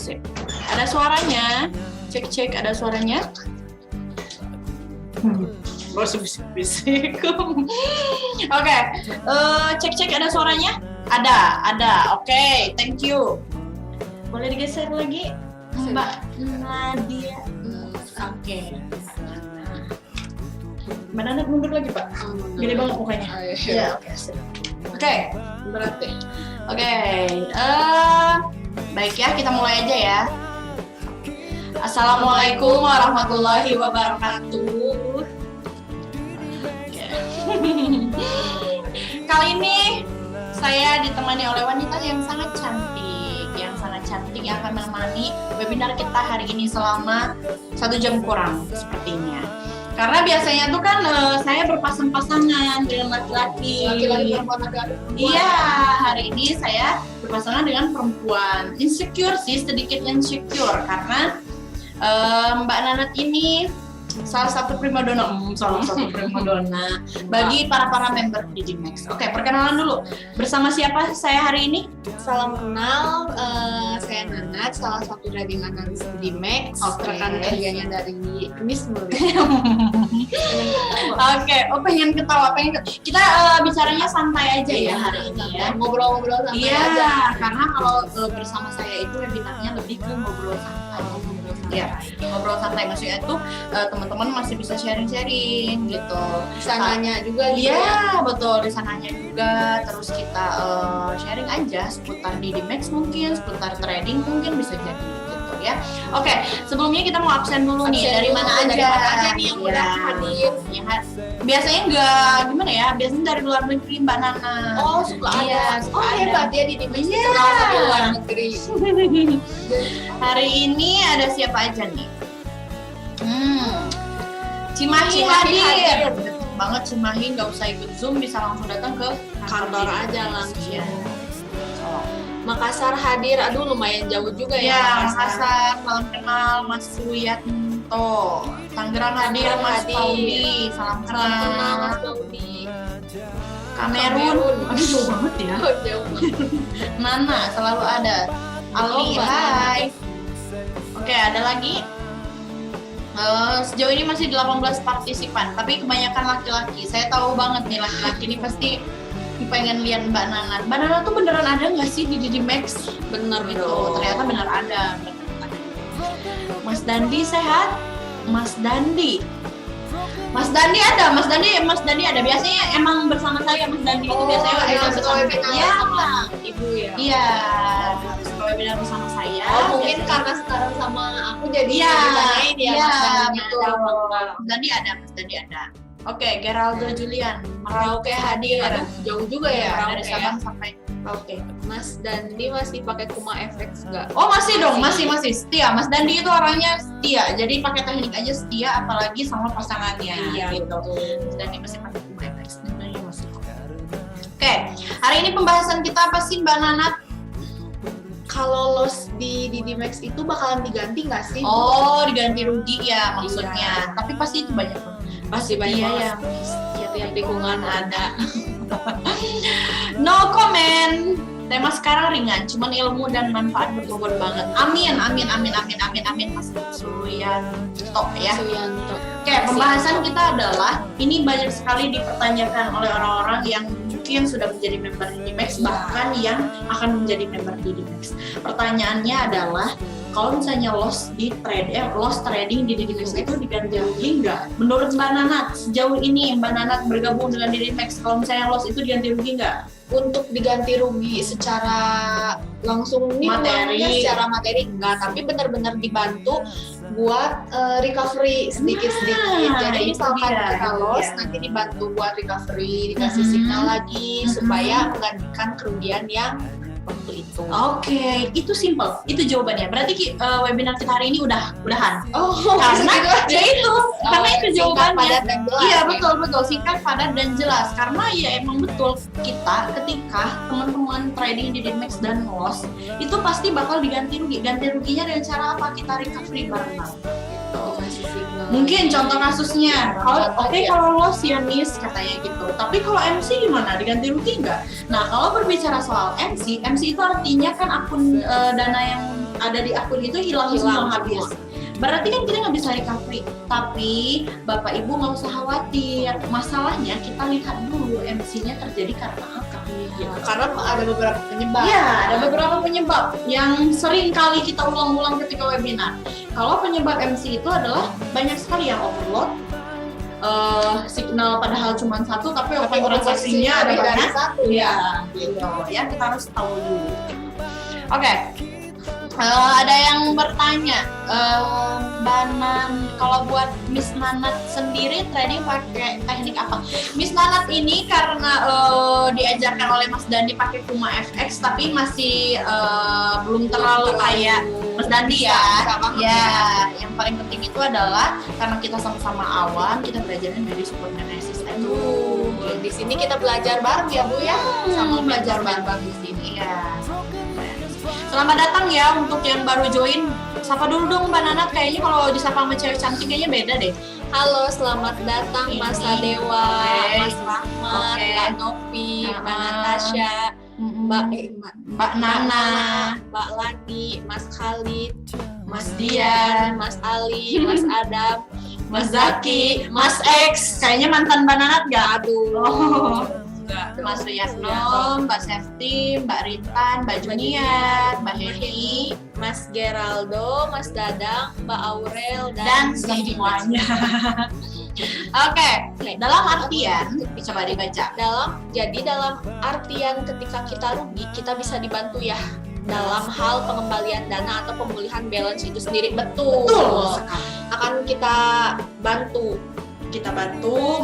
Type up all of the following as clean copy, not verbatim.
Sip. Ada suaranya. Cek ada suaranya. Gak usah bisik-bisik. Oke, cek ada suaranya. Ada. Oke, thank you. Boleh digeser lagi, Mbak Nadia. Oke. Mbak Nana mundur lagi, Pak. Gede banget mukanya. Ya, oke. Oke, Berarti. oke. Baik ya, kita mulai aja ya. Assalamualaikum warahmatullahi wabarakatuh. Oke. Kali ini saya ditemani oleh wanita yang sangat cantik yang akan menemani webinar kita hari ini selama 1 jam kurang sepertinya. Karena biasanya tuh kan saya berpasang-pasangan dengan laki-laki. Iya, hari ini saya berpasangan dengan perempuan. Insecure sih, sedikit insecure karena Mbak Nanat ini salah satu primadona bagi para member Digimax. Oke, perkenalan dulu. Bersama siapa saya hari ini? Salam kenal, saya Nanat, salah satu trading analis Digimax. Rekan kerjanya dari Miss Murid. Oke, pengen ketawa. Kita bicaranya santai aja ya hari ini ya. Ngobrol-ngobrol santai Iya, aja. karena kalau bersama saya itu webinarnya lebih ke ngobrol santai. Ya, ngobrol santai maksudnya itu teman-teman masih bisa sharing gitu. Bisa nanya juga gitu Iya, ya. betul, di sananya juga. Terus kita sharing aja seputar Digimax mungkin, seputar trading mungkin bisa jadi gitu ya. Oke, sebelumnya kita mau absen dulu nih. Dari mana aja nih yang ya. udah hadir? Ya, biasanya nggak gimana ya? Biasanya dari luar negeri Mbak Nana. Oh, suka Iya, ada. suka Oh, ada. hebat ya di Digimax. Iya. Kenal di luar negeri. Hari ini ada siapa aja nih? Cimahi Cimahi hadir. hadir. Betul banget, Cimahi nggak usah ikut Zoom, bisa langsung datang ke Kantor Digimax. aja langsung. Iya. Makassar hadir, aduh lumayan jauh juga Ya, ya Makassar, salam kenal Mas Suyanto. Tangerang hadir Tangerang Mas hadir. Paudi, salam Salam kenal Mas kenal. Paudi. Kamerun, aduh jauh banget ya. Oh, jauh. Nana selalu ada. Ali, Mbak hai. Oke, ada lagi. Sejauh ini masih 18 partisipan, tapi kebanyakan laki-laki. Saya tahu banget nih laki-laki ini pasti pengen lihat Mbak Nana. Mbak Nana tuh beneran ada nggak sih di Digimax? Bener Gitu, dong. ternyata bener ada. Mas Dandi sehat? Mas Dandi ada. Mas Dandi ada. Biasanya emang bersama saya Mas Dandi itu biasanya emang ada suka bersama. webinar Iya, sama ibu ya. iya. Suka webinar bersama saya. Oh, mungkin Biasanya. karena sekarang sama aku jadi Iya, ditanyain ya iya, Mas Dandi betul. ada apa enggak. Mas Dandi ada. Oke, Geraldo Julian, Merauke hadir. Aduh, jauh juga ya Iya, Merauke dari ya. Sabang sampai Merauke. Mas Dandi masih pakai Kuma FX enggak? Oh masih dong, masih setia. Mas Dandi itu orangnya setia, jadi pakai teknik aja setia, apalagi sama pasangannya. Iya, gitu. betul. Mas Dandi masih pakai FX, Dandi masih. Oke, hari ini pembahasan kita apa sih Mbak Nanat? Kalau loss di Digimax itu bakalan diganti nggak sih? Oh, diganti rugi ya maksudnya. Iya. Tapi pasti itu banyak banget. Pasti banyak Iya, banget. ya. Tiap lingkungan ada. No comment. Tema sekarang ringan, cuman ilmu dan manfaat berbobot banget. Amin. Mas Suyanto ya. Suyanto. Oke, pembahasan kita adalah ini banyak sekali dipertanyakan oleh orang-orang yang mungkin sudah menjadi member Digimax, bahkan yang akan menjadi member Digimax. Pertanyaannya adalah kalau misalnya loss trading di Digimax itu diganti rugi nggak? Menurut Mbak Nanat, sejauh ini Mbak Nanat bergabung dengan Digimax, kalau misalnya loss itu diganti rugi nggak? Untuk diganti rugi secara langsung nih Materi. uangnya secara materi enggak, tapi benar-benar dibantu buat recovery sedikit-sedikit. Nah, Jadi itu misalkan dia, kita itu loss, dia. nanti dibantu buat recovery, dikasih signal lagi supaya menggantikan kerugian yang waktu itu. Oke, itu simple. Itu jawabannya. Berarti webinar kita hari ini udahan. Oh, Karena segitu aja. ya itu, karena itu Singkat, jawabannya. padat, dan jelas. Iya ya. betul singkat, padat dan jelas. Karena ya emang betul kita ketika teman-teman trading di Digimax dan loss itu pasti bakal diganti rugi. Ganti ruginya dengan cara apa? Kita recovery bareng. gitu. Dikasih signal. Mungkin contoh kasusnya, kalau Contohnya. kalau loss ya miss katanya gitu. Tapi kalau MC gimana? Diganti rugi nggak? Nah kalau berbicara soal MC itu artinya kan akun dana yang ada di akun itu hilang semua habis. Berarti kan kita nggak bisa recovery. Tapi Bapak Ibu nggak usah khawatir. Masalahnya kita lihat dulu MC-nya terjadi karena apa. Karena ada beberapa penyebab. Iya, ada beberapa penyebab yang sering kali kita ulang-ulang ketika webinar. Kalau penyebab MC itu adalah banyak sekali yang overload, signal padahal cuma satu, tapi open transaksinya ada lebih dari banyak. satu. Iya, gitu. Ya kita harus tahu dulu. Oke. Ada yang bertanya, kalau buat Miss Nanat sendiri trading pakai teknik apa? Miss Nanat ini karena diajarkan oleh Mas Dandi pakai Kuma FX, tapi masih belum terlalu kayak Mas Dandi ya. Ya, yang paling penting itu adalah karena kita sama-sama awam, kita belajarnya dari support analysis itu. Di sini kita belajar bareng ya Bu ya, sama belajar bareng di sini. Iya. Selamat datang ya untuk yang baru join. Sapa dulu dong Mbak Nanat, kayaknya kalau disapa sama cewek cantik kayaknya beda deh. Halo, selamat datang Mas Sadewa, Oke. Mas Rahmat, Oke. Mbak Novi, Mbak Natasha, Mbak Nana, Mbak Lani, Mas Khalid, Mas Dian, Mas Ali, Mas Adam, Mas Zaki, Mas X. Kayaknya mantan Mbak Nanat nggak? Aduh. Mas Riyatno, Mbak Sefti, Mbak Rintan, Mbak Junior, Mbak Heri, Mas Geraldo, Mas Dadang, Mbak Aurel, dan semuanya. Oke, dalam artian, coba dibaca. Dalam artian ketika kita rugi, kita bisa dibantu ya dalam hal pengembalian dana atau pemulihan balance itu sendiri. Betul. Akan kita bantu.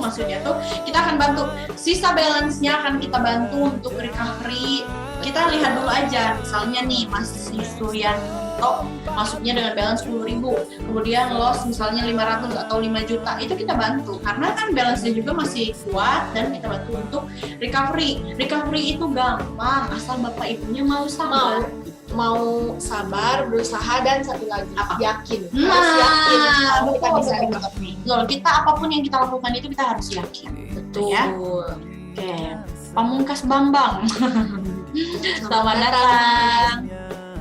Maksudnya tuh kita akan bantu sisa balance-nya, akan kita bantu untuk recovery. Kita lihat dulu aja, misalnya nih Mas Suryanto masuknya dengan balance 10.000, kemudian loss misalnya 500 atau 5 juta, itu kita bantu karena kan balance-nya juga masih kuat dan kita bantu untuk recovery itu gampang asal Bapak Ibunya mau sabar, berusaha, dan satu lagi yakin. Nah, Harus yakin kalau kita betul, bisa betul. recovery. Betul, kita apapun yang kita lakukan itu kita harus yakin. Betul. Ya? Oke, Pamungkas Bambang. Selamat datang.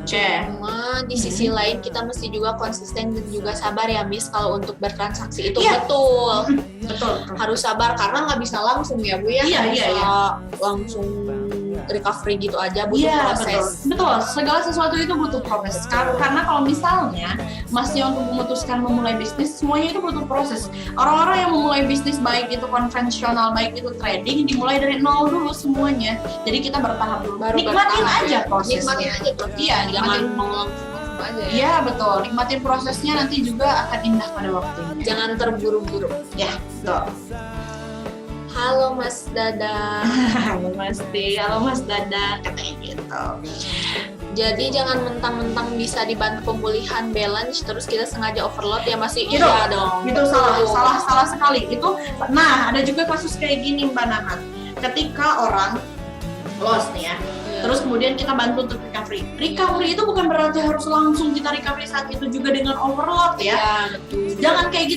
Cuma di sisi lain kita mesti juga konsisten dan juga sabar ya Miss, kalau untuk bertransaksi itu. Iya. Betul. Betul. Harus sabar karena nggak bisa langsung ya Bu ya. Iya, Nggak iya, bisa langsung recovery gitu aja, butuh Iya, proses. betul. Segala sesuatu itu butuh proses. Karena kalau misalnya masnya untuk memutuskan memulai bisnis, semuanya itu butuh proses. Orang-orang yang memulai bisnis, baik itu konvensional, baik itu trading, dimulai dari nol dulu semuanya. Jadi kita bertahap dulu. Nikmatin aja prosesnya. Nikmatin aja prosesnya. Iya, Jangan nikmatin. mau langsung aja ya. Iya, betul. Nikmatin prosesnya, nanti juga akan indah pada waktunya. Jangan terburu-buru. Ya, betul. Halo Mas Dada. Halo Mas D, halo Mas Dada, katanya gitu. Jadi jangan mentang-mentang bisa dibantu pemulihan balance terus kita sengaja overload ya masih. Gitu. Iya dong. Itu salah sekali. Itu, nah ada juga kasus kayak gini Mbak Nanat. Ketika orang loss nih ya, terus kemudian kita bantu untuk recovery. Recovery itu bukan berarti harus langsung kita recovery saat itu juga dengan overload ya. Iya, betul. Jangan kayak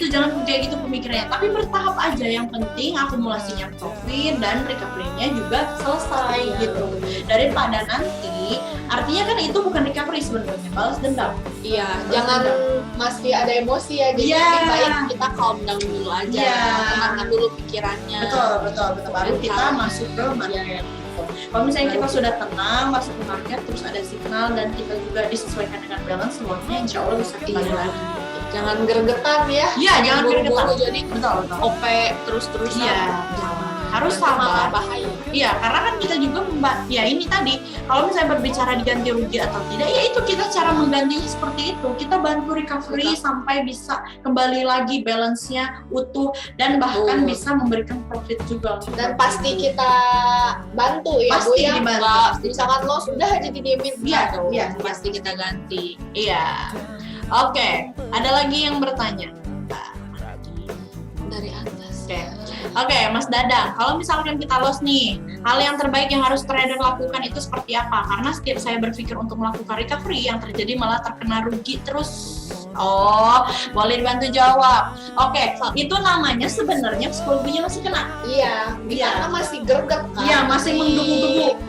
gitu pemikirannya. Tapi bertahap aja. Yang penting akumulasinya profit dan recovery-nya juga selesai gitu. Daripada nanti, artinya kan itu bukan recovery sebenarnya, balas dendam. Iya, jangan masih ada emosi ya. Jadi Iya. lebih baik kita calm down dulu aja. Iya. Tenangkan dulu pikirannya. Betul. Baru kita masuk ke market. Kalau misalnya kita sudah tenang, masuk ke market, terus ada signal dan kita juga disesuaikan dengan balance, semuanya insya Allah bisa kembali lagi. Jangan gregetan ya. Iya, jangan Buru-buru gregetan. jadi Betul. OP terus-terusan. Iya, harus Nanti malah sabar. bahaya. Iya, karena kan kita juga ya ini tadi, kalau misalnya berbicara diganti rugi atau tidak, ya itu kita cara menggantinya seperti itu. Kita bantu recovery sampai bisa kembali lagi balance-nya utuh dan bahkan Betul. bisa memberikan profit juga. Dan pasti kita bantu ya Bu Pasti ya. dibantu, Nggak, pasti. misalkan lo sudah aja didiemin. Iya, dong. iya. Pasti kita ganti. Iya. Oke, ada lagi yang bertanya. Dari atas. Oke, Mas Dadang, kalau misalkan kita loss nih, hal yang terbaik yang harus trader lakukan itu seperti apa? Karena setiap saya berpikir untuk melakukan recovery, yang terjadi malah terkena rugi terus. Oh, boleh dibantu jawab. Oke, itu namanya sebenarnya psikologinya masih kena. Iya, karena masih greget kan. Iya,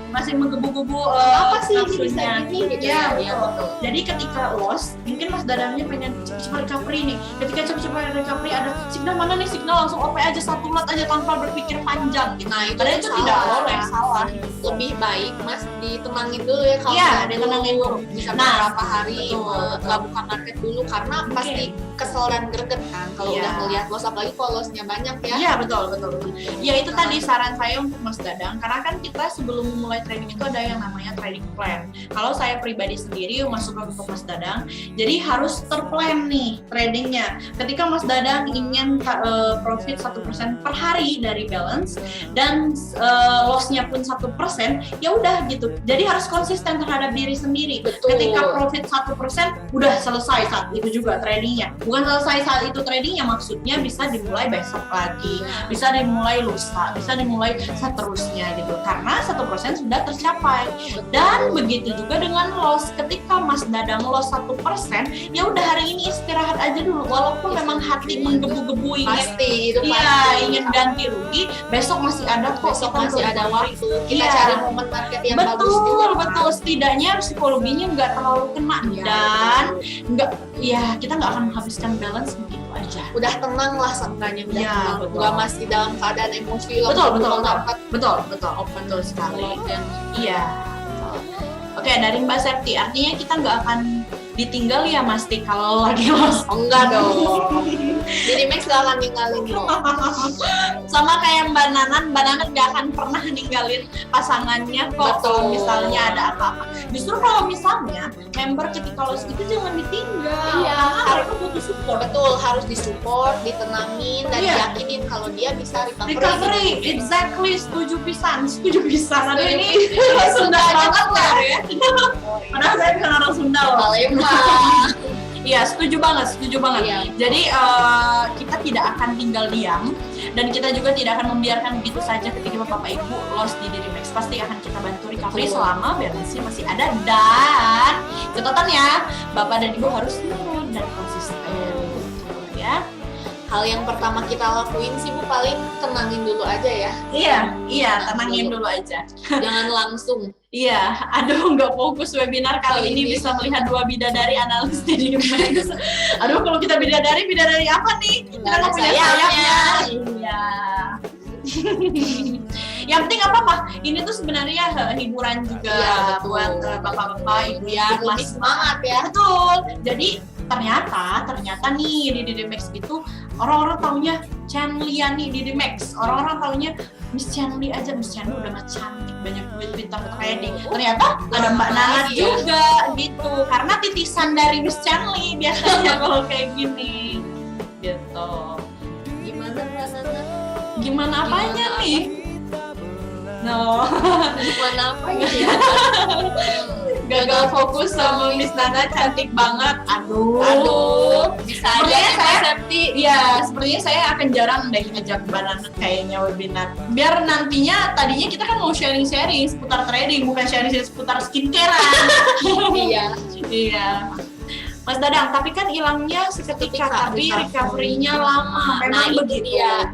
masih menggebu-gebu apa sih ini bisa nafsunya. gini gitu Iya, ya. betul. Jadi ketika loss, mungkin Mas Dadangnya pengen cepat-cepat recovery nih. Ketika cepat-cepat recovery ada signal mana nih, signal langsung OP aja, satu lot aja tanpa berpikir panjang gitu. Nah, itu Padahal yang itu salah. tidak boleh, salah. Lebih baik Mas ditenangin dulu ya kalau Iya, baru ditenangin dulu. bisa Nah, beberapa hari betul. nggak buka market dulu karena pasti kesel dan greget kan kalau Iya. udah ngelihat loss, apalagi kalau lossnya banyak ya. Iya, betul. Ya itu tadi saran saya untuk Mas Dadang, karena kan kita sebelum memulai trading itu ada yang namanya trading plan. Kalau saya pribadi sendiri masuk untuk Mas Dadang, jadi harus terplan nih tradingnya. Ketika Mas Dadang ingin profit 1% per hari dari balance dan lossnya pun 1%, ya udah gitu. Jadi harus konsisten terhadap diri sendiri. Betul. Ketika profit 1% udah selesai saat itu juga tradingnya. Bukan selesai saat itu tradingnya, maksudnya bisa dimulai besok lagi, bisa dimulai lusa, bisa dimulai seterusnya gitu. Karena 1% sudah tercapai. Dan begitu juga dengan loss. Ketika Mas Dadang loss 1%, ya udah hari ini istirahat aja dulu. Walaupun memang hati menggebu-gebu Pasti itu Iya, pasti. ingin ganti rugi, besok masih ada kok. Besok kita masih untuk ada recovery. waktu. Kita Iya. cari momen market yang bagus juga. Betul, kan? betul. Setidaknya psikologinya nggak terlalu kena Iya, dan betul. nggak, ya kita nggak akan menghabiskan balance begitu aja. Udah tenang lah seenggaknya, udah Iya, tenang, betul. nggak masih dalam keadaan emosi Betul. market Betul sekali. yang Iya. Oke, dari Mbak Septi, artinya kita nggak akan ditinggal ya Mas Tik kalau lagi loss. enggak dong. Jadi Max gak akan ninggalin lo. Sama kayak Mbak Nanan gak akan pernah ninggalin pasangannya kok kalau Betul. misalnya ada apa-apa. Justru kalau misalnya member ketika loss itu jangan ditinggal. Iya. Karena mereka butuh support. Betul, harus disupport, ditenangin, dan Iya. yakinin kalau dia bisa Recovery, exactly, setuju pisan. Ada ini Setuju. Sunda banget lah ya. Padahal saya bukan orang Sunda loh. Palembang. Iya, setuju banget. Iya. Jadi kita tidak akan tinggal diam dan kita juga tidak akan membiarkan begitu saja ketika Bapak Ibu loss di Dirimex. Pasti akan kita bantu recovery Betul. selama balance-nya masih ada, dan catatan ya, Bapak dan Ibu harus nurut dan konsisten. Ya. Hal yang pertama kita lakuin sih Bu, paling tenangin dulu aja ya. Iya, tenangin dulu aja. Jangan langsung. Iya, aduh nggak fokus webinar kali ini bisa melihat dua bidadari analis di Dirimex. Aduh, kalau kita bidadari apa nih? Kita nggak punya sayapnya. Iya. Yang penting apa? Ini tuh sebenarnya hiburan juga Iya, betul. buat bapak-bapak, ibu Biar ya, lebih semangat ya. Betul. Jadi ternyata nih di Dirimex itu orang-orang taunya Chanliani di Dirimex. Orang-orang taunya Miss Chanli aja, Miss Chanli udah nggak cantik, banyak duit, pintar trading. Ternyata ada Mbak Nana Iya. juga gitu. Karena titisan dari Miss Chanli biasanya kalau kayak gini. Gitu. Gimana Mbak Nana? Gimana apanya Gimana nih? No. Gimana apa ya? Gagal fokus sama Miss Nana cantik banget. Aduh. Bisa Sepertinya aja saya Septi. Iya, sepertinya saya akan jarang deh ngajak Mbak Nana kayaknya webinar. Biar nantinya, tadinya kita kan mau sharing-sharing seputar trading, bukan sharing seputar skincarean. Iya. Iya. Mas Dadang, tapi kan hilangnya seketika, tapi recovery-nya lama. Nah, Memang itu begitu. dia.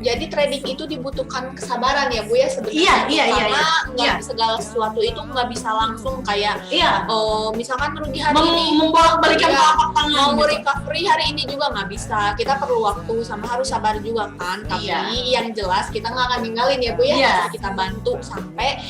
Jadi trading itu dibutuhkan kesabaran ya Bu ya sebenarnya. Iya. Karena nggak Iya. segala sesuatu itu nggak bisa langsung kayak Iya. misalkan rugi hari ini Membolak-balikan Iya. telapak tangan. mau gitu. recovery hari ini juga nggak bisa. Kita perlu waktu sama harus sabar juga kan. Tapi Iya. yang jelas kita nggak akan ninggalin ya Bu ya. Iya. Pasti kita bantu sampai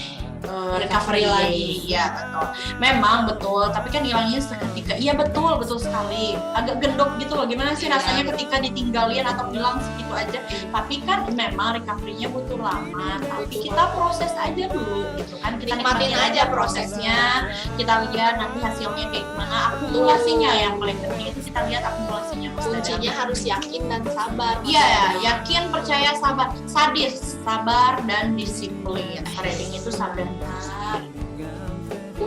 recovery lagi. Iya, betul. Memang betul, tapi kan hilangnya seketika. Iya, betul sekali. Agak gendok gitu loh. Gimana sih Iya. rasanya ketika ditinggalin atau hilang segitu aja. Tapi kan memang recovery-nya butuh lama. Tapi kita proses aja dulu gitu kan. Kita Nikmatin aja prosesnya. Kita lihat nanti hasilnya kayak gimana. Akumulasinya yang paling penting itu kita lihat akumulasinya. Mas Kuncinya Dadang. harus yakin dan sabar. Iya, yakin, percaya, sabar, sadis, sabar dan disiplin. Trading itu sabar.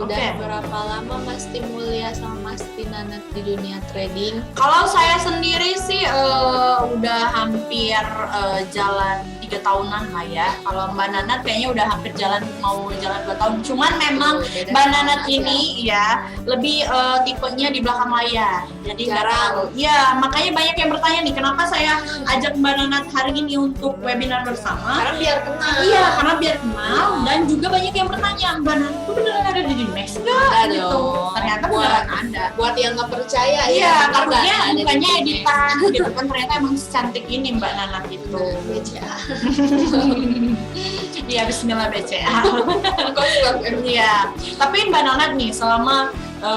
Udah Oke. berapa lama Mas Timulya sama Mas Tinanat di dunia trading? Kalau saya sendiri sih udah hampir jalan 3 tahunan lah ya. Kalau Mbak Nanat kayaknya udah hampir mau jalan 2 tahun. Cuman memang Beda Mbak sama Nanat aja. ini ya lebih tipenya di belakang layar. Jadi nggak Jarang. terlalu. Ya makanya banyak yang bertanya nih kenapa saya ajak Mbak Nanat hari ini untuk webinar bersama. Karena biar kenal. Iya, karena biar kenal dan juga banyak yang bertanya, Mbak Nanat itu beneran ada di Dimex nggak? Ada Gitu. dong. Ternyata Buat- beneran ada. Buat yang nggak percaya Iya, bener takutnya nggak ada di mukanya sini. editan gitu kan, ternyata emang secantik ini Mbak Nanat itu. BCA. Iya, bismillah BCA. Kok juga Iya, tapi Mbak Nanat nih selama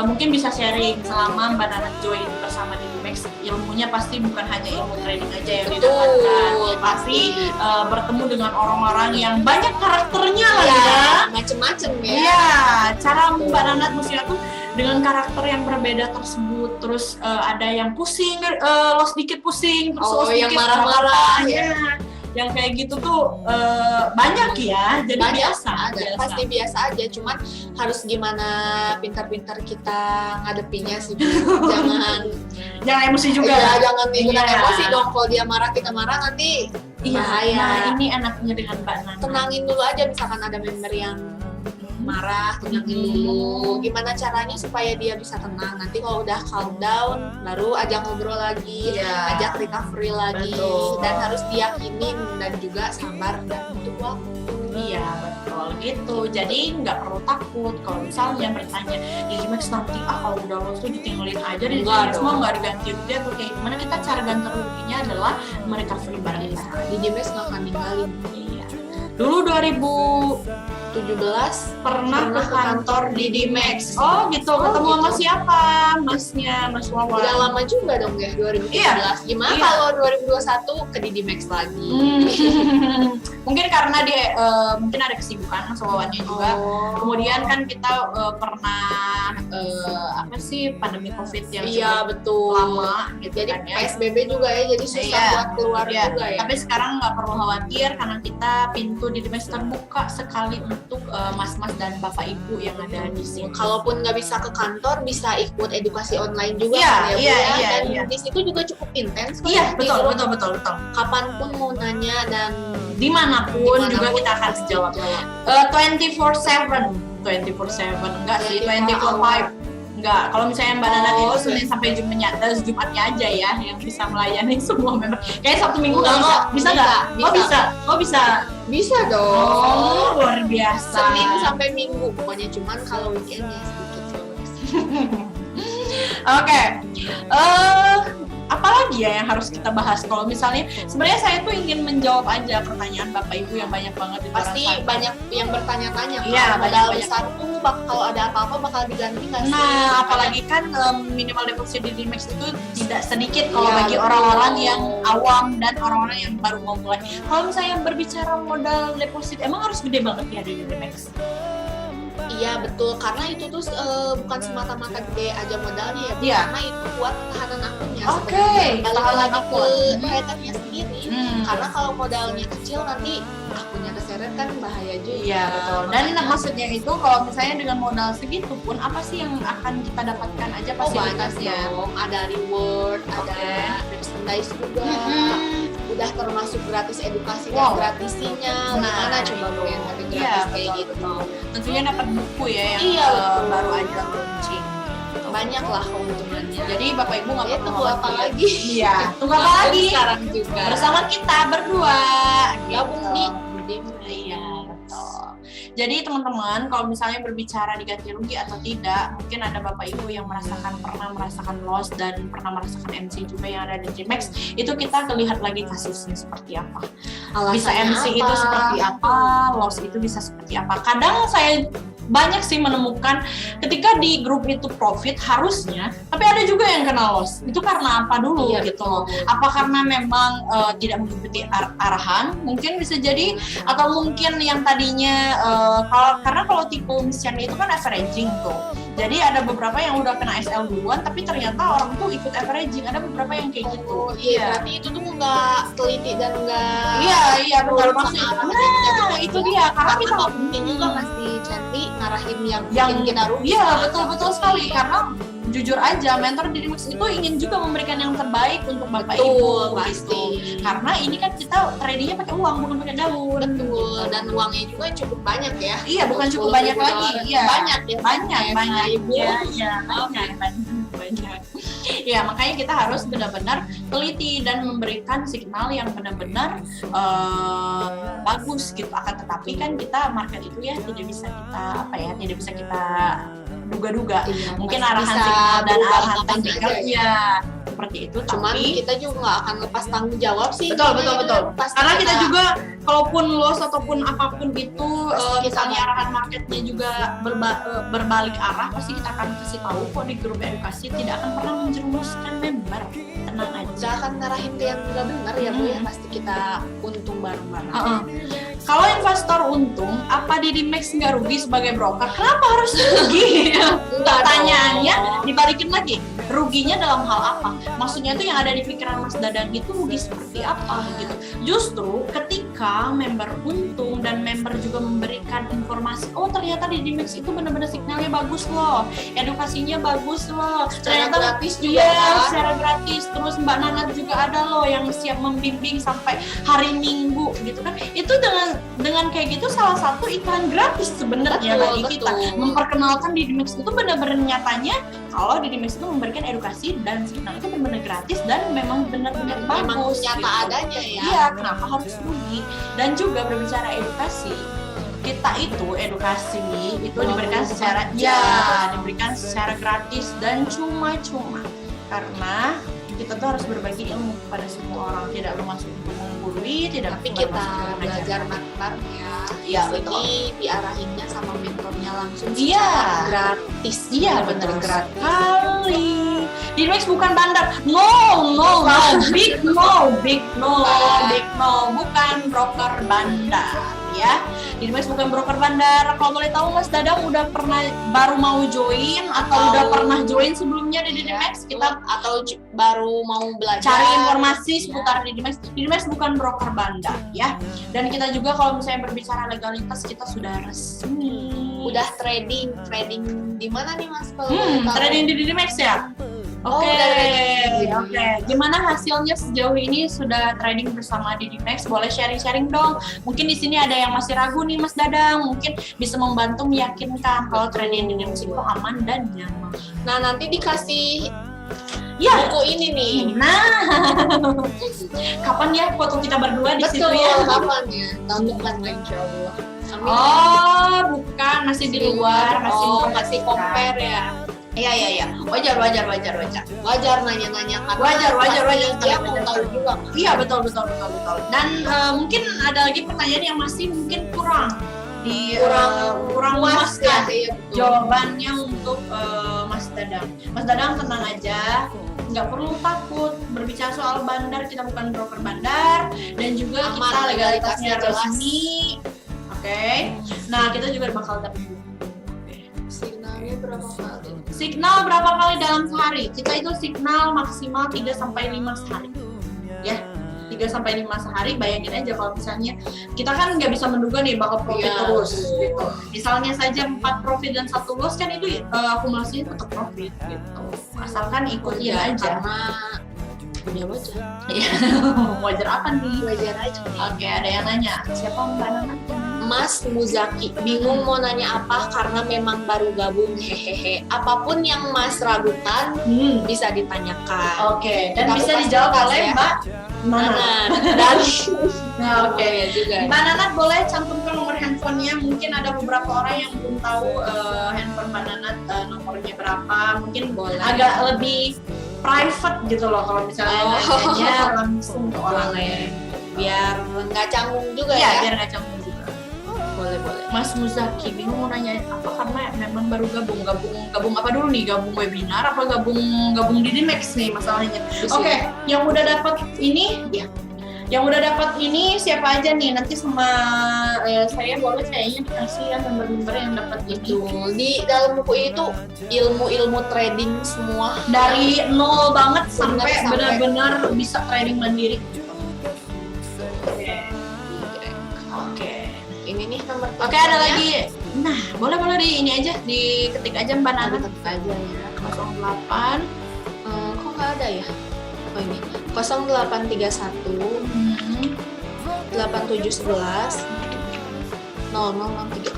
mungkin bisa sharing selama Mbak Nanat join bersama di Dimex, ilmunya pasti bukan hanya ilmu trading aja yang didapatkan. Betul, Pasti bertemu dengan orang-orang yang banyak karakternya lah Iya, ya. macem-macem ya. Iya, cara Mbak Nanat Musia tuh dengan karakter yang berbeda tersebut, terus ada yang pusing, loss dikit pusing, terus Oh, loss yang dikit marah-marah, ya. Yang kayak gitu tuh banyak ya, jadi Banyak, biasa, ada. biasa. Pasti biasa aja, cuman harus gimana pintar-pintar kita ngadepinya sih. Bu. Jangan emosi juga. Iya, jangan ikutan Iya. emosi dong. Kalau dia marah, kita marah nanti Iya, bahaya. nah ini enaknya dengan Mbak Nanat. tenangin dulu aja, misalkan ada member yang marah, tenangin dulu. Gimana caranya supaya dia bisa tenang? Nanti kalau udah calm down, baru ajak ngobrol lagi, Iya. ajak recovery lagi, Betul. dan harus diyakinin dan juga sabar dan butuh waktu. Iya betul gitu, jadi nggak perlu takut kalau misalnya bertanya di Dimex nanti kalau udah lolos tuh ditinggalin aja di Enggak Dimex dong. mah nggak diganti rugi atau kayak gimana. Kita cara ganti ruginya adalah merecovery barang kita. Di Dimex nggak akan ninggalin. Iya. Dulu 17 pernah ke kantor di Dimex. Oh gitu, Oh, ketemu sama gitu. siapa? Masnya, Mas Wawan. udah lama juga dong ya 2017. Gimana Iya. kalau 2021 ke Dimex lagi? Mungkin karena dia mungkin ada kesibukan Mas Wawannya juga. Oh. Kemudian kan kita pernah apa sih pandemi Covid yang Iya cukup betul. lama gitu Jadi kan ya. PSBB juga ya, jadi susah Iya. buat keluar Iya, juga ya. tapi sekarang nggak perlu khawatir karena kita pintu di Dimex terbuka sekali untuk mas-mas dan bapak ibu yang ada di sini. Kalaupun nggak bisa ke kantor, bisa ikut edukasi online juga Iya, kan ya, Bu, iya, ya. iya, Dan iya. di situ juga cukup intens kok. Iya, Di betul, grup betul, betul, betul. Kapanpun mau nanya dan Dimanapun juga kita akan pasti jawab. 24/7, 24/7 enggak sih, 24/5. Enggak, kalau misalnya Mbak Nanat Oh, itu Senin sampai Jumatnya aja ya yang bisa melayani semua member. Kayak Sabtu Minggu Enggak, nggak bisa bisa, nggak? Oh bisa. bisa, oh bisa. bisa dong. Oh luar biasa. Senin sampai Minggu pokoknya, cuman kalau weekendnya sedikit lolos. Oke, apalagi ya yang harus kita bahas? Kalau misalnya sebenarnya saya tuh ingin menjawab aja pertanyaan Bapak Ibu yang banyak banget di luar Pasti sana. banyak yang bertanya-tanya. Iya, kalau modal banyak. besar tuh kalau ada apa-apa bakal diganti nggak sih? Nah, apalagi kan minimal deposit di Dimex itu tidak sedikit kalau Iya, bagi betul. orang-orang yang awam dan orang-orang yang baru mau mulai. Kalau misalnya berbicara modal deposit, emang harus gede banget ya di Dimex? Iya betul, karena itu tuh bukan semata-mata gede aja modalnya ya, Bu. Iya. Karena itu buat ketahanan akunnya. Oke, sebenarnya. Balik ketahanan lagi ke akun. tradernya sendiri. Karena kalau modalnya kecil nanti akunnya keseret kan bahaya juga. Iya betul. Dan Makanya- maksudnya itu kalau misalnya dengan modal segitu pun apa sih yang akan kita dapatkan aja Oh banyak fasilitasnya? dong, ada reward, Oke. ada merchandise juga, udah termasuk gratis edukasi Wow. dan gratisinya. Nah, Gimana coba Bu yang ada gratis Iya, kayak betul, gitu? betul. Tentunya dapat buku ya yang Iya, betul. baru aja launching. Banyak lah keuntungannya. Jadi Bapak Ibu nggak Ya perlu tunggu apa khawatir. lagi? Iya, tunggu apa lagi? Sekarang juga. Bersama kita berdua. Gabung gitu. di Iya, betul. Jadi teman-teman, kalau misalnya berbicara diganti rugi atau tidak, mungkin ada Bapak Ibu yang pernah merasakan loss dan pernah merasakan MC juga yang ada di Dimex. Itu kita lihat lagi kasusnya seperti apa. Bisa Alasannya MC apa? itu seperti apa, loss itu bisa seperti apa. Kadang saya banyak sih menemukan ketika di grup itu profit harusnya, tapi ada juga yang kena loss. Itu karena apa dulu Iya, gitu betul. loh. Apa karena memang tidak mengikuti arahan? Mungkin bisa jadi, atau mungkin yang tadinya karena kalau tipe misalnya itu kan averaging tuh. Jadi ada beberapa yang udah kena SL duluan, tapi ternyata orang tuh ikut averaging. Ada beberapa yang kayak gitu. Iya, berarti itu tuh nggak teliti dan nggak. Iya betul maksudnya. Nah itu dia karena kita mungkin juga pasti Candy ngarahin yang bikin yang kita rugi. Iya betul sekali karena jujur aja mentor di Dimax itu ingin juga memberikan yang terbaik untuk bapak ibu pasti. gitu. Karena ini kan kita tradingnya pakai uang bukan pakai daun. Betul, dan uangnya juga cukup banyak ya. Iya bukan cukup banyak lagi. Iya banyak ya. Banyak. Iya, banyak. Ya makanya kita harus benar-benar teliti dan memberikan signal yang benar-benar bagus gitu. Akan tetapi kan kita market itu ya tidak bisa kita duga-duga. Iya, mungkin arahan signal dan arahan teknikal ya seperti itu. Cuman tapi kita juga nggak akan lepas tanggung jawab sih. Betul. Pasti Karena kita juga kalaupun loss ataupun apapun itu Pasti misalnya kita arahan marketnya juga berbalik arah, pasti kita akan kasih tahu kok di grup edukasi, tidak akan pernah menjerumuskan member. Tenang aja. Kita akan ngarahin ke yang nggak benar ya Bu ya, pasti kita untung bareng-bareng. Kalau investor untung, apa di Dimax nggak rugi sebagai broker? Kenapa harus rugi? Pertanyaannya dibalikin lagi, ruginya dalam hal apa? Maksudnya itu yang ada di pikiran Mas Dadang itu rugi seperti apa gitu. Justru ketika member untung dan member juga memberikan informasi, oh ternyata di Dimax itu benar-benar signalnya bagus loh, edukasinya bagus loh, Secara ternyata gratis juga secara gratis. Terus Mbak Nanat juga ada loh yang siap membimbing sampai hari Minggu gitu kan. Itu dengan kayak gitu salah satu iklan gratis sebenarnya bagi kita memperkenalkan di Dimax itu benar-benar nyatanya kalau di Dimax itu memberikan edukasi dan signal itu benar-benar gratis dan memang benar-benar bagus nyata gitu. adanya ya. Iya, kenapa harus rugi? Dan juga berbicara edukasi, kita itu edukasi itu diberikan secara gratis dan cuma-cuma karena kita tuh harus berbagi ilmu kepada semua orang, tidak bermaksud untuk menggurui, tapi kita belajar manfaatnya. Iya, ini diarahinnya sama mentornya langsung. Iya, gratis. Iya, betul, gratis kali. Dimax bukan bandar. No, big no, bukan broker bandar ya. Dimax bukan broker bandar. Kalau boleh tahu Mas Dadang udah pernah baru mau join atau udah pernah join sebelumnya di Dimax? Kita atau baru mau belajar cari informasi seputar Dimax. Dimax bukan broker bandar ya. Dan kita juga kalau misalnya berbicara legalitas kita sudah resmi. Udah trading di mana nih Mas? Trading di Dimax ya. Oke. Gimana hasilnya sejauh ini sudah trading bersama di Dimax? Boleh sharing-sharing dong. Mungkin di sini ada yang masih ragu nih Mas Dadang. Mungkin bisa membantu meyakinkan kalau trading di Dimax itu aman dan nyaman. Nah nanti dikasih buku ini nih. Nah, kapan ya foto kita berdua di situ ya? Kapan ya? Tahun depan insya Allah. Oh, bukan, masih di luar, masih compare ya. Iya. Wajar. Wajar nanya-nanya karena Wajar. Dia mau tahu juga. Iya, betul. Dan mungkin ada lagi pertanyaan yang masih mungkin kurang puas ya. Jawabannya untuk Mas Dadang. Mas Dadang tenang aja. Nggak perlu takut berbicara soal bandar, kita bukan broker bandar dan juga aman, kita legalitasnya resmi. Oke. Nah, kita juga bakal dapat signal berapa kali dalam sehari? Kita itu signal maksimal 3-5 sehari. Ya. 3-5 sehari, bayangin aja kalau misalnya kita kan nggak bisa menduga nih bakal profit terus gitu. Misalnya saja 4 profit dan 1 loss kan itu akumulasinya tetap profit gitu. Asalkan ikutin aja. Karena punya wajar. Iya. Wajar apa nih? Wajar aja. Oke, ada yang nanya. Siapa Mbak Nanat? Mas Muzaki, bingung mau nanya apa karena memang baru gabung, hehehe. Apapun yang Mas ragukan bisa ditanyakan. Oke, dan bisa dijawab oleh Mbak Nanat. Dan oke juga. Mbak Nanat boleh cantumkan nomor handphonenya. Mungkin ada beberapa orang yang belum tahu handphone Mbak Nanat nomornya berapa. Mungkin agak lebih private gitu loh kalau misalnya nanya langsung ke orang lain. Biar nggak canggung juga ya. Ya. Biar nggak canggung juga. Boleh. Mas Muzaki bingung mau nanya apa karena memang baru gabung apa dulu nih? Gabung webinar apa gabung di Dimax nih masalahnya? Oke, yang udah dapat ini ya. Yang udah dapat ini siapa aja nih? Nanti sama saya boleh kayaknya dikasih ya member-member yang dapat itu. Di dalam buku itu ilmu-ilmu trading semua Dari nol banget sampai sampai- benar-benar bisa trading mandiri. Oke. ini nih nomor Oke, ada teleponnya. lagi. Nah, boleh di ini aja, diketik aja Mbak Nana. Ketik aja ya. 08 Kok nggak ada ya? Oh ini 0831 8711 0063.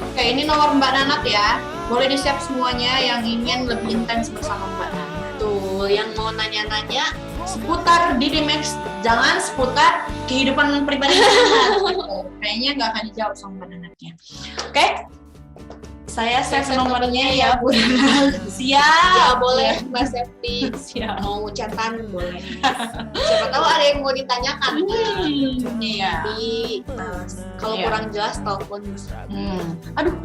Oke, ini nomor Mbak Nanat ya. Boleh di-save semuanya yang ingin lebih intens bersama Mbak Nanat. Tuh, yang mau nanya-nanya Seputar Didimax, jangan seputar kehidupan pribadi Mbak Nanat. Kayaknya nggak akan dijawab sama Mbak Nanatnya. Oke? Saya save nomornya ya, Bu. Siap. ya boleh Mbak Septi Siap. mau chatan boleh. Siapa tahu ada yang mau ditanyakan. Iya. Di kalau Iya. kurang jelas telepon. Aduh,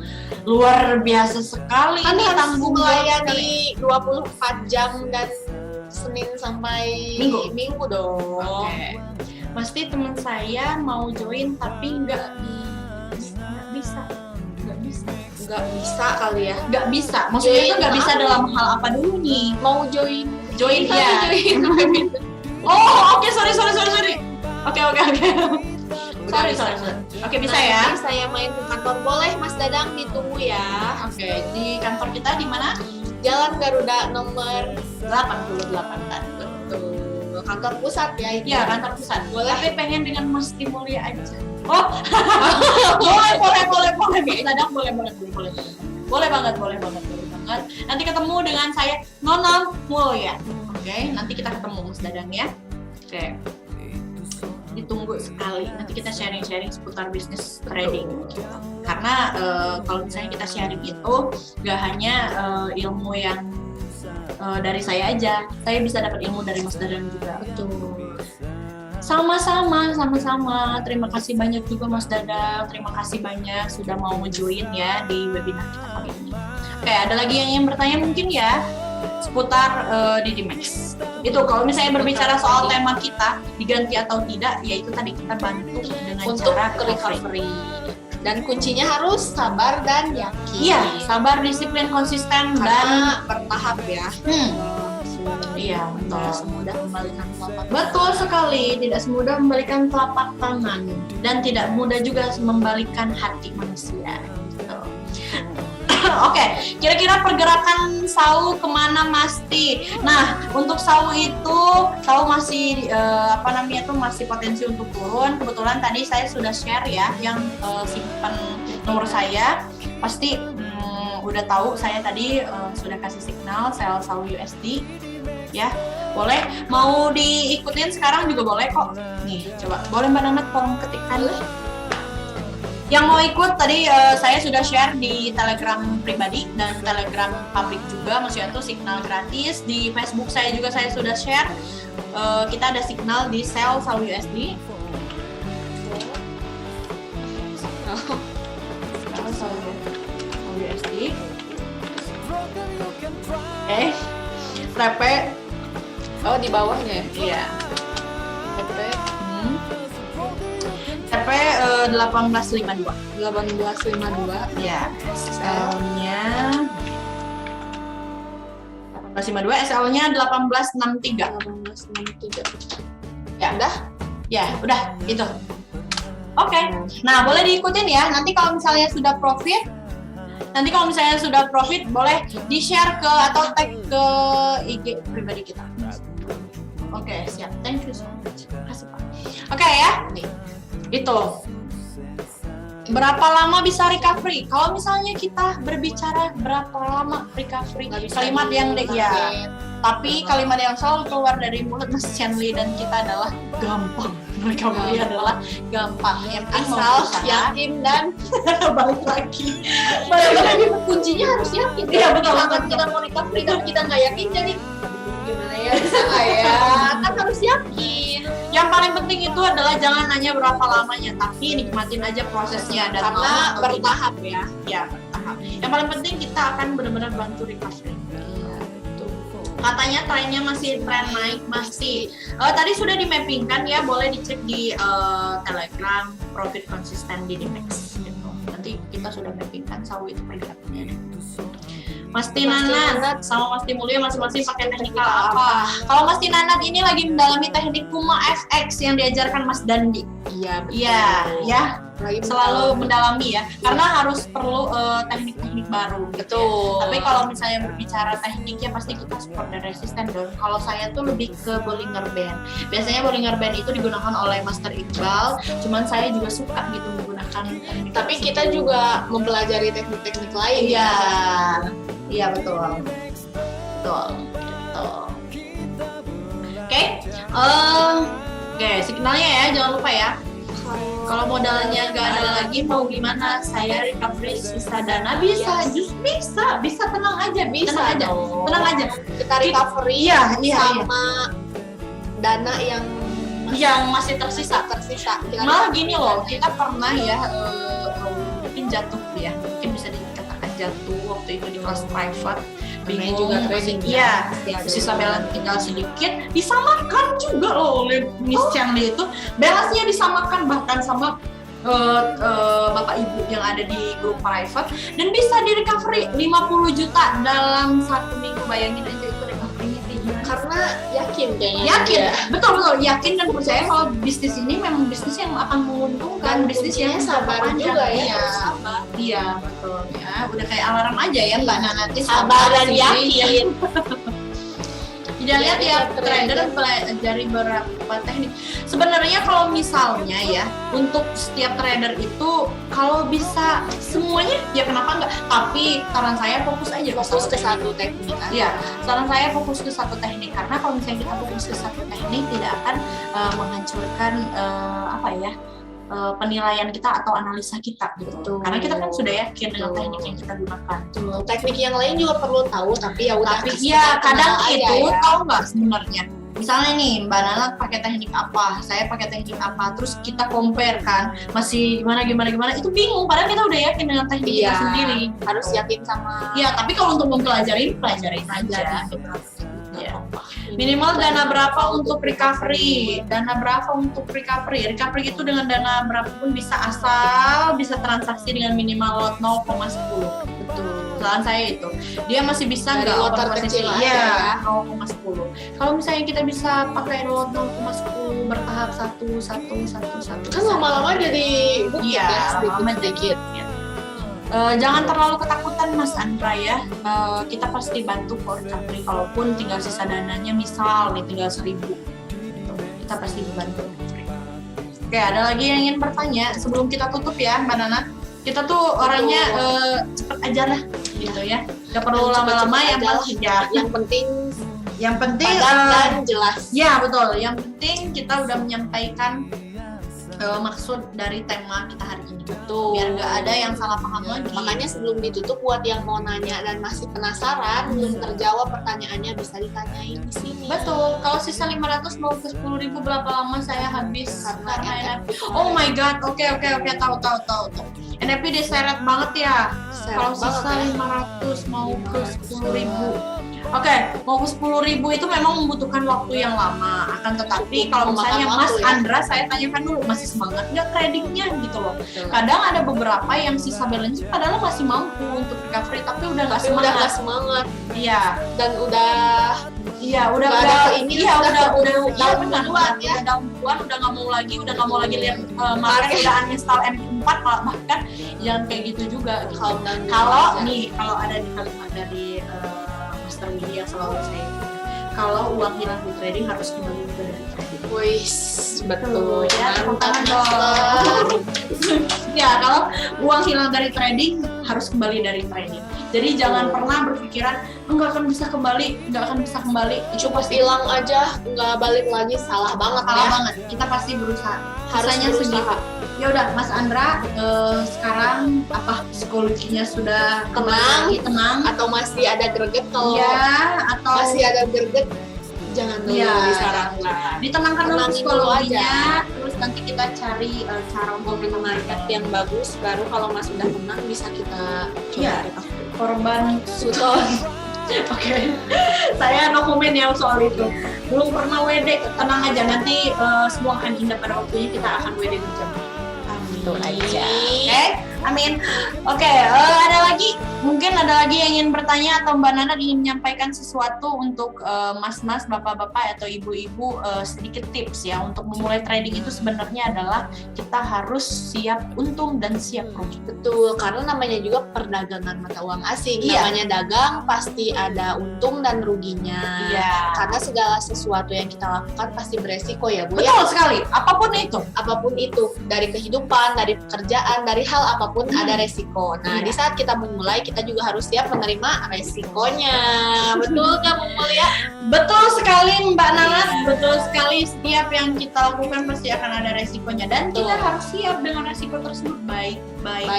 luar biasa sekali. Kan ini harus tanggung jawab sekali. melayani 24 jam dan Senin sampai Minggu. dong. Oke. Pasti teman saya mau join tapi nggak bisa. Nggak bisa kali ya. Nggak bisa. Maksudnya Join itu nggak bisa apa? dalam hal apa dulu nih? Mau join Join tapi ya. join. Oh, oke, sorry. Oke. Sorry. Oke, bisa ya. Nanti saya main ke kantor boleh Mas Dadang ditunggu ya. Oke, di kantor kita di mana? Jalan Garuda nomor 88 kan. tuh, kantor pusat ya itu. Iya, kantor pusat. Boleh. Tapi pengen dengan Mas Timulia aja. Oh, boleh. Mas Dadang boleh. Boleh banget. Nanti ketemu dengan saya Nona Mulya. Oke, nanti kita ketemu Mas Dadang ya. Oke. Ditunggu sekali. Nanti kita sharing seputar bisnis trading. Karena kalau misalnya kita sharing itu gak hanya ilmu yang dari saya aja, saya bisa dapat ilmu dari Mas Dadang juga. Betul. Sama-sama. Terima kasih banyak juga Mas Dadang. Terima kasih banyak sudah mau join ya di webinar kita kali ini. Oke, ada lagi yang ingin bertanya mungkin ya seputar Didimax. Itu kalau misalnya berbicara soal tema kita diganti atau tidak, yaitu tadi kita bantu dengan Untuk cara recovery. Dan kuncinya harus sabar dan yakin. Iya, sabar, disiplin, konsisten, dan Karena bertahap ya. iya, Tidak betul. semudah membalikan telapak. Betul sekali, tidak semudah membalikan telapak tangan dan tidak mudah juga membalikan hati manusia. Gitu. Oke, kira-kira pergerakan Sau kemana Masti? Nah, untuk Sau itu, Sau masih masih potensi untuk turun. Kebetulan tadi saya sudah share ya, yang simpan nomor saya pasti udah tahu. Saya tadi sudah kasih signal sell Sau USD. Ya, boleh. Mau diikutin sekarang juga boleh kok. Nih, coba. Boleh Mbak Nanat tolong ketikkan. Yang mau ikut tadi saya sudah share di Telegram pribadi dan Telegram publik juga, maksudnya itu signal gratis. Di Facebook saya juga saya sudah share. Kita ada signal di sell USD. Sell USD. TP. Oh, di bawahnya ya? Iya. TP TP 1852. 1852. Ya, SL-nya 1852, SL-nya 1863. 1863. Ya, Udah? Ya, udah gitu. Oke. Nah, boleh diikutin ya. Nanti kalau misalnya sudah profit, boleh di-share ke atau tag ke IG pribadi kita. Oke, siap. Thank you so much. Terima kasih, Pak. Oke ya. Nih. Itu. Berapa lama bisa recovery? Kalau misalnya kita berbicara berapa lama recovery, kalimat yang tapi kalimat yang selalu keluar dari mulut Mas Chandli dan kita adalah gampang. Recovery adalah gampang. Yang Asal yakin dan balik lagi. kuncinya harus yakin. Iya, betul. Kalau kita mau recovery tapi kita nggak yakin, jadi gimana ya, bisa nggak ya? Kan harus yakin. Yang paling penting itu adalah jangan nanya berapa lamanya, tapi nikmatin aja prosesnya dan Karena mau atau bertahap ya. tidak. Ya, bertahap. Yang paling penting kita akan benar-benar bantu recovery. Katanya trennya masih tren naik, masih. Tadi sudah di mapping kan ya, boleh dicek di Telegram Profit Konsisten di Dimex gitu. Nanti kita sudah mapping kan sawi itu pergerakannya. Mas Tinanat sama Mas Timulyo masing-masing pakai teknik apa? Kalau Mas Tinanat ini lagi mendalami teknik Kuma FX yang diajarkan Mas Dandi. Iya, betul. Iya, ya. Lagi Selalu mendalami ya, karena harus perlu teknik-teknik baru. betul. Tapi kalau misalnya berbicara tekniknya pasti kita support dan resisten dong. Kalau saya tuh lebih ke Bollinger Band. Biasanya Bollinger Band itu digunakan oleh Master Iqbal, cuman saya juga suka gitu menggunakan teknik. Tapi kita juga mempelajari teknik-teknik lain. Iya, iya betul. Betul. Oke, signalnya ya, jangan lupa ya. Kalau modalnya nggak ada lagi, mau gimana? Saya recovery sisa dana bisa, bisa tenang aja, tenang aja. Kita recovery sama dana yang masih tersisa. Malah gini loh, kita pernah ya mungkin jatuh ya, mungkin bisa dikatakan jatuh waktu itu di kelas private. Bingung juga trading. Iya, sisa balance tinggal sedikit, disamakan juga loh oleh Miss Chanli itu. Balance-nya disamakan bahkan sama bapak ibu yang ada di grup private, dan bisa di recovery 50 juta dalam 1 minggu. Bayangin aja itu recovery-nya kayak gimana. karena yakin kayaknya. Yakin, betul yakin dan percaya kalau bisnis ini memang bisnis yang akan menguntungkan, bisnis yang sabar juga ya. Iya, betul ya. Udah kayak alarm aja ya Mbak Nanati, Sabar dan yakin. Tidak lihat ya, trader pelajari beberapa teknik. Sebenarnya kalau misalnya ya, untuk setiap trader itu kalau bisa semuanya ya kenapa enggak? Tapi saran saya fokus aja ke satu teknik. Iya, saran saya fokus ke satu teknik, karena kalau misalnya kita fokus ke satu teknik tidak akan menghancurkan penilaian kita atau analisa kita gitu. Karena kita kan sudah yakin dengan teknik yang kita gunakan. Teknik yang lain juga perlu tahu, tapi ya udah. Tapi iya, kadang itu tahu nggak sebenarnya. Misalnya nih Mbak Nana pakai teknik apa, saya pakai teknik apa, terus kita compare kan, masih gimana, itu bingung. Padahal kita udah yakin dengan teknik kita sendiri. Harus yakin sama. Iya, tapi kalau untuk mempelajari, pelajarin aja. Ya. Minimal dana berapa untuk recovery? Dana berapa untuk recovery? Recovery itu dengan dana berapapun bisa, asal bisa transaksi dengan minimal lot 0,10. Betul. Saran saya itu. Dia masih bisa nggak lot terkecil ya 0,10. Kalau misalnya kita bisa pakai lot 0,10 bertahap satu. Kan lama-lama jadi bukit ya, sedikit. Jangan terlalu ketakutan Mas Andra ya, kita pasti bantu for recovery. Kalaupun tinggal sisa dananya misal nih tinggal 1.000, kita pasti dibantu. Oke, ada lagi yang ingin bertanya sebelum kita tutup ya Mbak Nana? Kita tuh orangnya cepet aja lah gitu ya, gak perlu lama-lama, yang penting dan jelas. Ya betul, yang penting kita udah menyampaikan maksud dari tema kita hari ini. Betul. Biar nggak ada yang salah paham lagi. Makanya sebelum ditutup, buat yang mau nanya dan masih penasaran belum terjawab pertanyaannya, bisa ditanyain di sini. Betul. Kalau sisa 500 mau ke 10.000 berapa lama saya habis karena NFT? Oh my god. Oke. Tahu. NFT diseret banget ya. Kalau sisa 500 mau ke 10.000. Oke, mau ke 10.000 itu memang membutuhkan waktu yang lama. Akan tetapi kalau misalnya Mas Andra, saya tanyakan dulu, masih semangat nggak tradingnya gitu loh. Kadang ada beberapa yang sisa balance padahal masih mampu untuk recovery, tapi udah nggak semangat. Iya. Dan udah down duluan ya. Udah down duluan, udah nggak mau lagi lihat market, udah uninstall MP4 bahkan jangan kayak gitu juga. Kalau ada di kalimat dari Master Willy yang selalu saya, kalau uang hilang di trading harus kembali juga dari trading. Wis, betul ya, ya, kalau uang hilang dari trading harus kembali dari trading. Jadi jangan pernah berpikiran nggak akan bisa kembali. Itu pasti hilang aja nggak balik lagi, salah banget. Kita pasti berusaha. Harusnya berusaha. Ya udah Mas Andra, sekarang apa psikologinya sudah tenang atau masih ada greget? Kalau atau masih ada greget, jangan dulu disarankan. Ditenangkan dulu psikologinya, terus nanti kita cari cara untuk market yang bagus, baru kalau Mas udah tenang bisa kita coba. Korban Oke. Saya no comment ya soal itu. Belum pernah WD, tenang aja nanti semua akan indah pada waktunya kita akan WD berjamaah. Itu aja. Oke, amin. Oke, ada lagi? Mungkin ada lagi yang ingin bertanya atau Mbak Nana ingin menyampaikan sesuatu untuk mas-mas, bapak-bapak atau ibu-ibu, sedikit tips ya untuk memulai trading itu sebenarnya adalah kita harus siap untung dan siap rugi. Betul, karena namanya juga perdagangan mata uang asing. Iya. Namanya dagang pasti ada untung dan ruginya. Iya. Karena segala sesuatu yang kita lakukan pasti beresiko ya Bu. Betul sekali, apapun itu. Apapun itu, dari kehidupan, dari pekerjaan, dari hal apapun ada resiko. Nah, Iya. di saat kita memulai, kita juga harus siap menerima resikonya. Betul nggak Bu Mulia? Betul sekali Mbak Nana, betul sekali. Setiap yang kita lakukan pasti akan ada resikonya dan Betul. kita harus siap dengan resiko tersebut, baik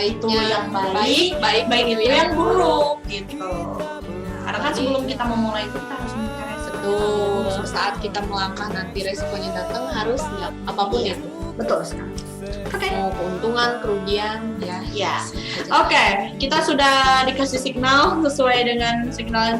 itu Baiknya yang baik itu itu yang buruk gitu. Karena kan sebelum kita memulai itu kita harus memikirkan resiko. Betul. Saat kita melangkah nanti resikonya datang harus siap apapun Iya. itu. Betul sekali. Oke. Mau keuntungan, kerugian, ya. Ya. Oke, kita sudah dikasih signal sesuai dengan signal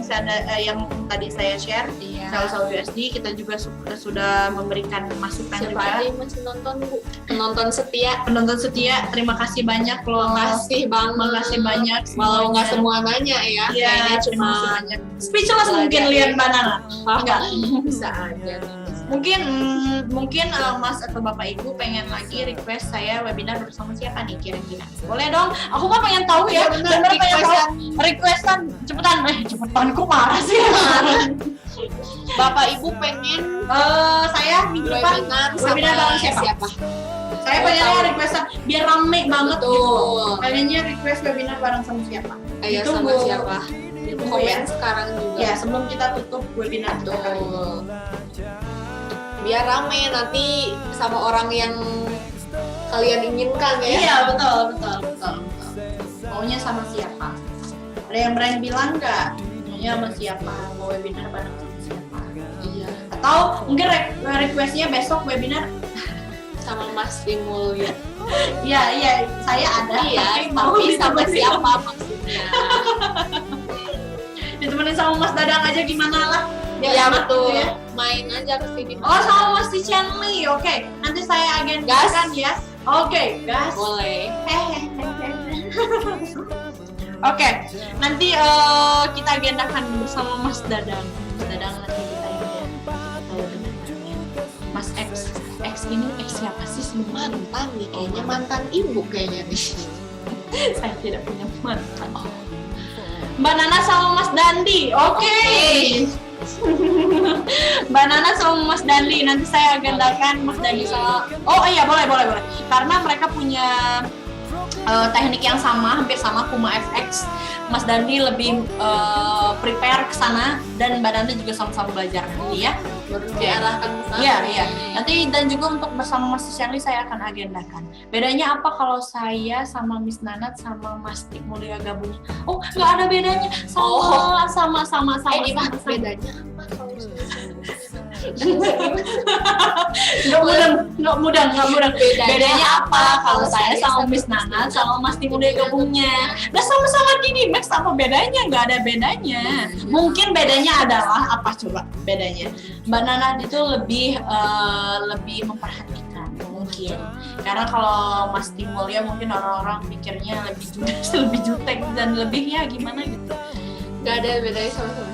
yang tadi saya share. Iya. Sel USD kita juga sudah memberikan masukan Siapa juga. aja yang masih nonton Bu? Penonton setia. Penonton setia, terima kasih banyak loh. Makasih Bang. Makasih banyak. Walau nggak semuanya. semua nanya ya. Iya, Kayaknya terima cuma kasih banyak. Speechless mungkin lihat Mbak Nana. Enggak. bisa aja nih. Mungkin Mas atau Bapak Ibu pengen lagi request saya webinar bersama siapa nih kira-kira? Boleh dong. Aku kan pengen tahu ya. Iya, bener, Bener pengen tahu. requestan. Requestan cepetan kok marah sih. Bapak Ibu pengen Saya minggu depan webinar bareng sama siapa? Saya pengennya requestan biar rame banget Betul. gitu. Pengennya request webinar bareng sama siapa? Ayo Itu sama Bu. siapa? Ditunggu Komen ya. sekarang juga. Ya, sebelum kita tutup webinar kita kali ini. Betul. Biar rame nanti sama orang yang kalian inginkan ya. Iya, betul. Maunya sama siapa? Ada yang berani bilang nggak? Maunya sama siapa? Mau webinar bareng sama siapa? Iya. Atau mungkin requestnya besok webinar? Sama Mas Dimulya. Iya, saya ada. Iya, mau tapi sama ditemenin. siapa maksudnya? Ditemenin sama Mas Dadang aja gimana lah. Iya enak betul. gitu ya. Main aja ke sini. Oh, sama Mas Chenli. Oke, nanti saya agendakan ya. Oke, gas. Boleh. Oke, nanti kita agendakan bersama Mas Dadang. Mas Dadang nanti kita ini Mas X ini X siapa sih sebenarnya? Mantan nih kayaknya, mantan ibu kayaknya nih. Saya tidak punya mantan. Mbak Nana sama Mas Dandi. Oke. Mbak Nana sama Mas Dandi, nanti saya agendakan Mas Dandi sama. Oh iya, boleh. Karena mereka punya teknik yang sama, hampir sama, Kuma FX. Mas Dandi lebih prepare ke sana dan Mbak Nana juga sama-sama belajar nanti ya. Baru diarahkan ke sana. Iya. Nanti dan juga untuk bersama Mas Shirley saya akan agendakan. Bedanya apa kalau saya sama Miss Nanat sama Mas Tik Mulia gabung? Oh, nggak ada bedanya. Sama. Bedanya apa kalau Nggak mudah. Bedanya apa kalau saya sama Miss Miss Nanat sama Mas Tik Mulia gabungnya? Nah, sama-sama gini, Max apa bedanya? Nggak ada bedanya. Mungkin bedanya adalah apa coba bedanya? Mbak Nanat itu lebih memperhatikan mungkin. Karena kalau Mas Timul ya mungkin orang-orang mikirnya lebih judes, lebih jutek dan lebih ya gimana gitu. Gak ada bedanya sama-sama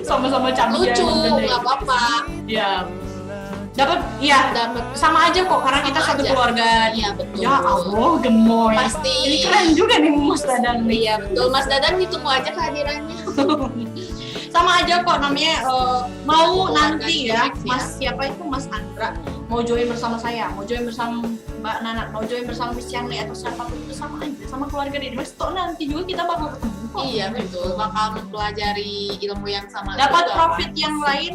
Sama-sama cabai. lucu, nggak apa-apa. Ya. Dapat sama aja kok karena kita Sama satu aja. keluarga. Iya betul. Ya Allah, gemoy. Pasti. Ini keren juga nih Mas Dadang nih. Iya betul, Mas Dadan ditunggu aja kehadirannya. Sama aja kok namanya mau Keluarga nanti ya Cinex, ya. Mas siapa itu Mas Andra mau join bersama saya, mau join bersama Mbak Nana, mau join bersama Miss Chanli atau siapapun itu sama aja sama keluarga di Mas toh nanti juga kita bakal ketemu kok. Iya betul, bakal mempelajari ilmu yang sama. Dapat juga, profit yang lain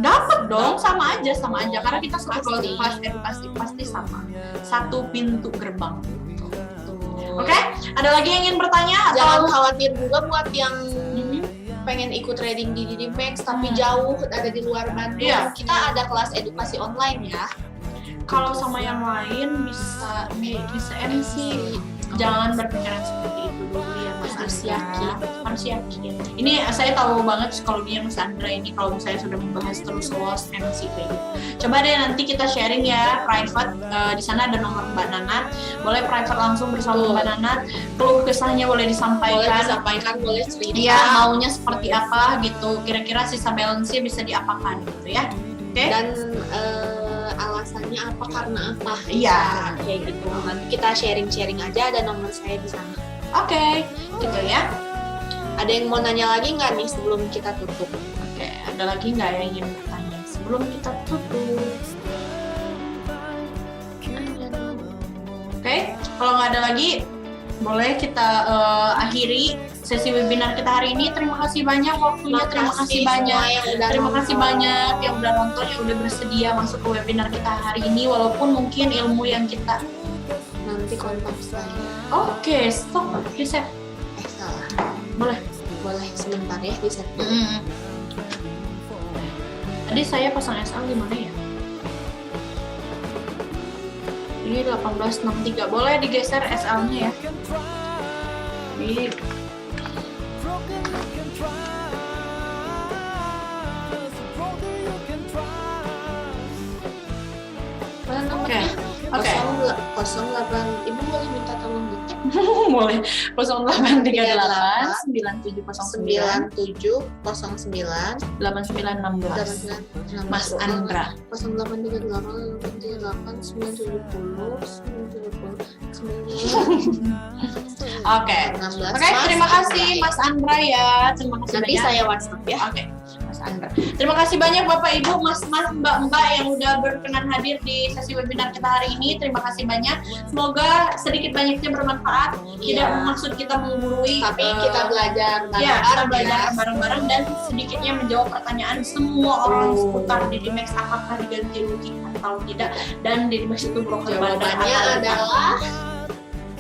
dapat dong sama aja karena kita satu Pasti. kelas edukasi pasti sama satu pintu gerbang. Betul. Oke, ada lagi yang ingin bertanya Jangan atau khawatir juga buat yang Mhm. pengen ikut trading di Didimax tapi jauh ada di luar Bandung. Iya. Kita ada kelas edukasi online ya. kalau sama yang lain bisa MC jangan berpikiran seperti itu dulu Harus yakin. Harus yakin. Ini saya tahu banget psikologinya Mas Andra ini kalau misalnya sudah membahas terus loss and failure. Coba deh nanti kita sharing ya private, di sana ada nomor Mbak Nanat. Boleh private langsung bersama Mbak Nanat. Keluh kesahnya boleh disampaikan. Boleh cerita. Iya, maunya seperti apa gitu. Kira-kira sisa balance-nya bisa diapakan gitu ya. Oke. Dan alasannya apa, karena apa. Iya. Kayak gitu. Nanti kita sharing-sharing aja, ada nomor saya di sana. Oke, gitu ya. Ada yang mau nanya lagi nggak nih sebelum kita tutup? Oke, ada lagi nggak yang ingin bertanya sebelum kita tutup? Oke, kalau nggak ada lagi, boleh kita akhiri sesi webinar kita hari ini. Terima kasih banyak waktunya, terima kasih banyak yang udah nonton, yang udah bersedia masuk ke webinar kita hari ini. Walaupun mungkin ilmu yang kita Nanti kontak saya. Oke, stop, reset. Salah. Boleh Sebentar ya, reset. Tadi saya pasang SL di mana ya? Ini 1863. Boleh digeser SL-nya ya. Di Mana nomornya? Oke. 08. Ibu boleh minta tolong dicek. Boleh. 0838 9709 9709 8916. Mas Andra. 0838 Oke. Oke, terima kasih Mas Andra ya. Terima kasih Nanti banyak. saya WhatsApp ya. Oke, Mas Andra. Terima kasih banyak Bapak Ibu, Mas-mas, Mbak-mbak yang udah berkenan hadir di sesi webinar kita hari ini. Terima kasih banyak. Semoga sedikit banyaknya bermanfaat. Tidak maksud kita menggurui, Tapi kita belajar ya, kita bareng-bareng belajar ya. bareng-bareng dan sedikitnya menjawab pertanyaan semua orang seputar Didimax, apakah diganti rugi atau tidak, dan Didimax itu broker bandar Jawabannya atau adalah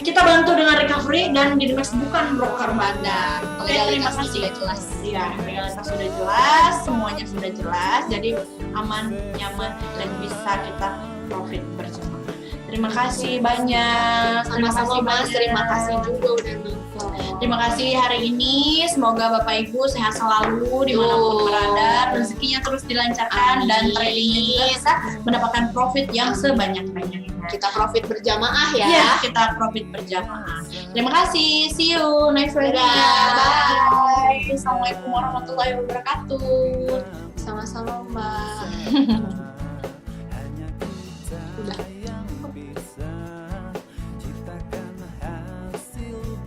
kita bantu dengan recovery dan Didimax bukan broker bandar. Oke, terima legalitasnya kasih. sudah jelas. Ya, legalitas sudah jelas, semuanya sudah jelas, jadi aman, nyaman, dan bisa kita profit bersama. Terima kasih banyak. Sama-sama Mas, terima kasih juga udah nonton. Terima kasih hari ini. Semoga Bapak Ibu sehat selalu dimanapun berada, rezekinya terus dilancarkan, dan tradingnya juga bisa mendapatkan profit yang sebanyak-banyaknya. Kita profit berjamaah ya. Iya, kita profit berjamaah. Terima kasih. See you next webinar. Dadah. Bye. Assalamualaikum warahmatullahi wabarakatuh. Sama-sama Mbak.